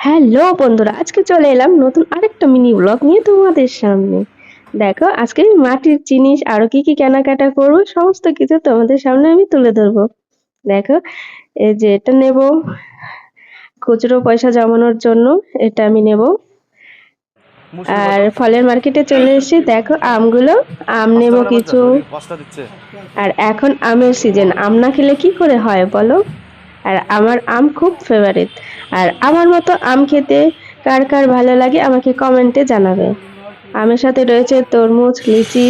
Hello বন্ধুরা, আজকে চলে এলাম নতুন আরেকটা মিনি ব্লগ নিয়ে তোমাদের সামনে। দেখো, আজকে মাটির জিনিস আরো কি কি কেনাকাটা করবো সমস্ত কিছু তোমাদের সামনে আমি তুলে ধরবো। দেখো, এই যে এটা নেব খুচরো পয়সা জমানোর জন্য, এটা আমি নেব। আর ফলের মার্কেটে চলে এসেছি, দেখো আমগুলো, আম নেব কিছু। আর এখন আমের সিজন, আম না খেলে কি করে হয় বলো। আর আমার আম খুব ফেভারিট। আর আমার মতো আম খেতে কার কার ভালো লাগে আমাকে কমেন্টে জানাবে। আমের সাথে রয়েছে তরমুজ, লিচি,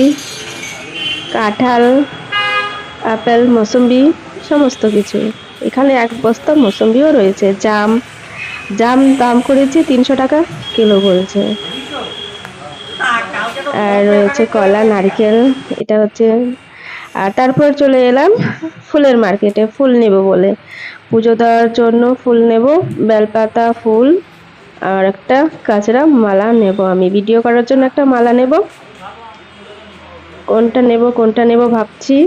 কাঁঠাল, আপেল, মৌসুম্বি, সমস্ত কিছু। এখানে এক বস্তা মৌসুম্বিও রয়েছে। জাম, জাম দাম করেছে 300 টাকা কিলো বলছে। আর রয়েছে কলা, নারকেল, এটা হচ্ছে। আর তারপর চলে এলাম ফুলের মার্কেটে, ফুল নেব বলে। পুজো দেওয়ার জন্য ফুল নেব, বেলপাতা ফুল। আর একটা কাঁচরা মালা নেব, আমি ভিডিও করার জন্য একটা মালা নেব। কোনটা নেব ভাবছি।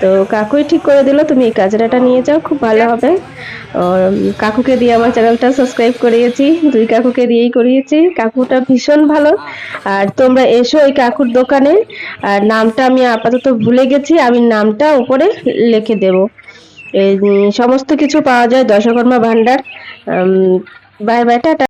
তো কাকুই ঠিক করে দিল, তুমি এই কাজরাটা নিয়ে যাও, খুব ভালো হবে। কাকুকে দিয়ে আমার চ্যানেলটা সাবস্ক্রাইব করিয়েছি, দুই কাকুকে দিয়েই করিয়েছি। কাকুটা ভীষণ ভালো। আর তোমরা এসো এই কাকুর দোকানে। আর নামটা আমি আপাতত ভুলে গেছি, আমি নামটা উপরে লিখে দেব। এই সমস্ত কিছু পাওয়া যায় দশকর্মা ভান্ডার। Bye bye, tata.